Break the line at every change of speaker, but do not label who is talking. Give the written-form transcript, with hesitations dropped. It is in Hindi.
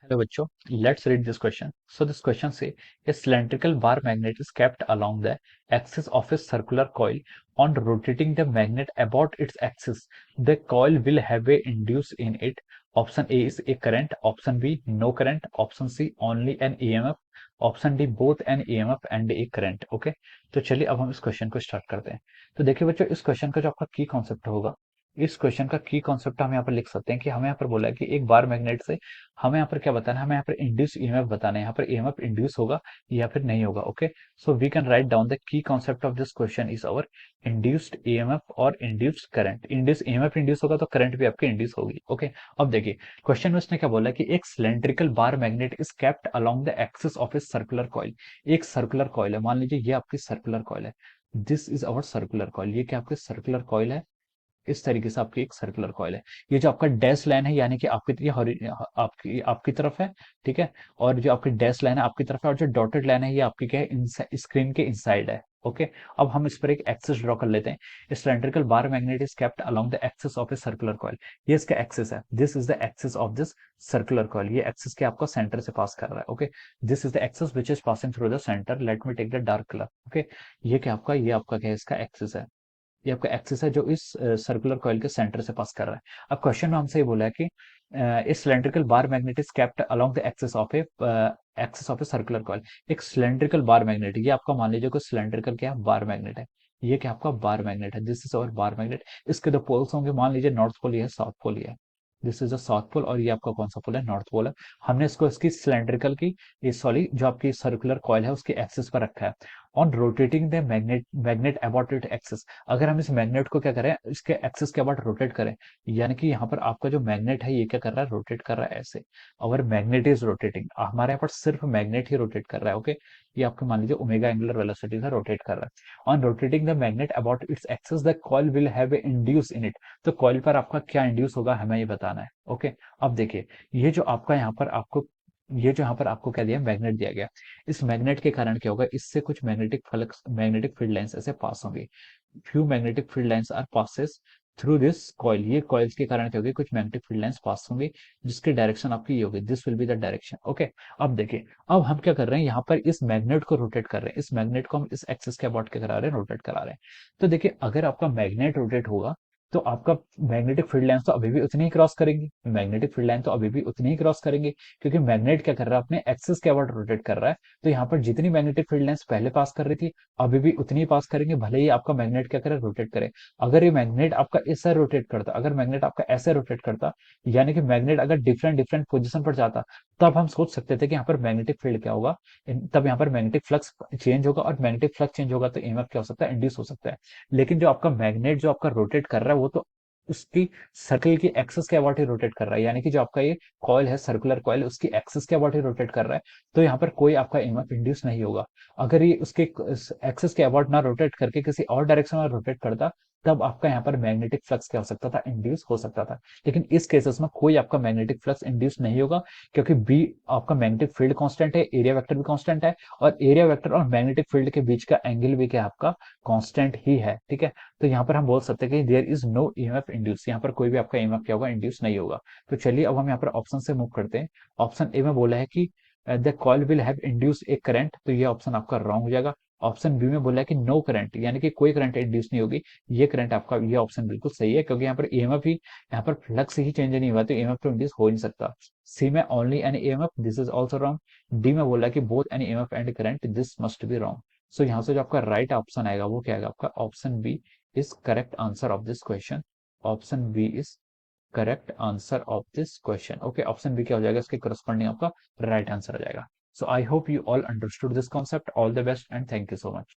Hello bachcho, let's read this question. So this question say a cylindrical bar magnet is kept along the axis of a circular coil. On rotating the magnet about its axis, the coil will have a induce in it. Option A is a current, option B no current, option C only an EMF, option D both an EMF and a current. Okay, तो चलिए अब हम इस क्वेश्चन को स्टार्ट करते हैं। तो देखिए बच्चों, इस क्वेश्चन का जो आपका की कॉन्सेप्ट होगा, इस क्वेश्चन का की कॉन्सेप्ट हम यहाँ पर लिख सकते हैं कि हमें यहाँ पर बोला है कि एक बार मैग्नेट से हमें यहाँ पर क्या बताना है, हमें यहाँ पर इंड्यूस ईएमएफ बताना है, यहाँ पर ईएमएफ इंड्यूस होगा या फिर नहीं होगा। Okay, so we can write down the key concept of this question is our induced EMF और induced current. Induce EMF induce होगा तो करंट भी आपकी इंड्यूस होगी। ओके, अब देखिए क्वेश्चन में उसने क्या बोला कि एक cylindrical bar magnet is kept along the axis of a circular coil. एक सर्कुलर कॉइल है, मान लीजिए ये आपकी सर्कुलर कॉइल है, this is our circular coil. ये क्या आपकी सर्कुलर कॉइल है, इस तरीके से आपकी एक सर्कुलर कॉइल है। ये जो आपका डैश लाइन है यानी कि आपकी आपकी आपकी तरफ है, ठीक है, और जो आपकी डैश लाइन है आपकी तरफ है, और जो डॉटेड लाइन है ये आपकी क्या है, स्क्रीन के इनसाइड है। ओके, अब हम इस पर एक एक्सिस ड्रॉ कर लेते हैं। Cylindrical bar magnet is kept along the axis of a circular coil. ये इसका एक्सिस है, this is the axis of this circular coil. ये एक्सिस के आपका सेंटर से पास कर रहा है। Okay, this is the axis which is passing through the centre. Let me take the dark colour. Okay, ये आपका क्या है, इसका एक्सिस है। ये आपका एक्सिस है जो इस सर्कुलर कॉइल के सेंटर से पास कर रहा है। अब क्वेश्चन में हमसे ये बोला है कि इस cylindrical bar magnet is kept along the axis of a circular coil. एक सिलेंड्रिकल बार मैग्नेट, ये आपका मान लीजिए कोई सिलेंड्रिकल क्या बार मैग्नेट है, ये क्या आपका बार मैग्नेट है, this is our bar magnet. इसके दो पोल्स होंगे, मान लीजिए नॉर्थ पोल, ये है साउथ पोल, ये है, this is a south pole, और ये आपका कौन सा पोल है, नॉर्थ पोल है। हमने इसको इसकी सिलेंड्रिकल की, ये सॉरी जो आपकी सर्कुलर कॉइल है उसके एक्सिस पर रखा है। On rotating the magnet about it axis, अगर हम इस मैग्नेट को क्या करें, इसके एक्सिस के अबाउट रोटेट करें, यानी कि यहाँ पर आपका जो मैग्नेट है ये क्या कर रहा है, रोटेट कर रहा है ऐसे। अवर मैग्नेट इज रोटेटिंग, हमारे यहाँ पर सिर्फ मैग्नेट ही रोटेट कर रहा है। ओके, ये आपके मान लीजिए ओमेगा एंगुलर वेलोसिटी से रोटेट कर रहा है। On rotating the magnet about its axis the coil will have a induce in it. तो कॉइल पर आपका क्या इंड्यूस होगा हमें ये बताना है। ओके, अब देखिए ये जो आपका यहाँ पर आपको, ये जो यहाँ पर आपको क्या दिया, मैग्नेट दिया गया, इस मैग्नेट के कारण क्या होगा, इससे कुछ magnetic flux, magnetic field lines ऐसे पास होंगी। Few magnetic field lines are passes through this coil. ये कॉइल्स के कारण क्या होगी, कुछ मैग्नेटिक फील्ड लाइंस पास होंगी, जिसकी डायरेक्शन आपकी ये होगी, this will be the direction. Okay, अब देखिए, अब हम क्या कर रहे हैं, यहाँ पर इस मैग्नेट को रोटेट कर रहे हैं, इस मैग्नेट को हम इस एक्सिस के अबाउट क्या करा रहे हैं, रोटेट करा रहे हैं। तो देखिए अगर आपका मैग्नेट रोटेट होगा तो आपका मैग्नेटिक फील्ड लाइन तो अभी भी उतनी ही क्रॉस करेंगी, मैग्नेटिक फील्ड लाइन तो अभी भी उतनी ही क्रॉस करेंगे, क्योंकि मैग्नेट क्या कर रहा है, अपने एक्सिस के अबाउट रोटेट कर रहा है। तो यहाँ पर जितनी मैग्नेटिक फील्ड लाइंस पहले पास कर रही थी अभी भी उतनी ही पास करेंगे, भले ही आपका मैग्नेट क्या करे, रोटेट करे। अगर ये मैग्नेट आपका ऐसा रोटेट करता, अगर मैग्नेट आपका ऐसे रोटेट करता, यानी कि मैग्नेट अगर डिफरेंट डिफरेंट पोजिशन पर जाता, तब हम सोच सकते थे कि यहाँ पर मैग्नेटिक फील्ड क्या होगा, तब यहाँ पर मैग्नेटिक फ्लक्स चेंज होगा, और मैग्नेटिक फ्लक्स चेंज होगा तो ईएमएफ क्या हो सकता है, इंड्यूस हो सकता है। लेकिन जो आपका मैग्नेट जो आपका रोटेट कर रहा है वो तो उसकी सर्कल की एक्सिस के अबाउट ही रोटेट कर रहा है, यानी कि जो आपका ये कॉइल है, सर्कुलर कॉइल, उसकी एक्सिस के अबाउट ही रोटेट कर रहा है। तो यहाँ पर कोई आपका ईएमएफ इंड्यूस नहीं होगा। अगर ये उसके एक्सिस के अबाउट ना रोटेट करके किसी और डायरेक्शन में रोटेट करता, तब आपका यहाँ पर मैग्नेटिक फ्लक्स क्या हो सकता था, इंड्यूस हो सकता था। लेकिन इस केसेस में कोई आपका मैग्नेटिक फ्लक्स इंड्यूस नहीं होगा, क्योंकि बी आपका मैग्नेटिक फील्ड कांस्टेंट है, एरिया वेक्टर भी कांस्टेंट है, और एरिया वेक्टर और मैग्नेटिक फील्ड के बीच का एंगल भी क्या आपका कांस्टेंट ही है। ठीक है, तो यहाँ पर हम बोल सकते हैं कि there is no EMF induce, यहाँ पर कोई भी आपका ईएमएफ क्या होगा, इंड्यूस नहीं होगा। तो चलिए अब हम यहाँ पर ऑप्शन से मूव करते हैं। ऑप्शन ए में बोला है कि the coil will have induce A current, तो ये ऑप्शन आपका रॉन्ग हो जाएगा। ऑप्शन बी में बोला है कि नो करंट, यानी कि कोई करंट इंड्यूस नहीं होगी, ये करंट आपका, ये ऑप्शन बिल्कुल सही है, क्योंकि यहाँ पर ईएमएफ ही, यहाँ पर फ्लक्स ही चेंज नहीं हुआ तो ईएमएफ तो इंड्यूस हो नहीं सकता। सी में only an EMF, this is also wrong. D में बोला कि both an EMF and current, this must be wrong. So यहाँ से जो आपका राइट ऑप्शन आएगा वो क्या आएगा, आपका option B is correct answer of this question. Option B is correct answer of this question. Okay, option B क्या हो जाएगा, इसके corresponding आपका right answer आ जाएगा. So I hope you all understood this concept. All the best and thank you so much.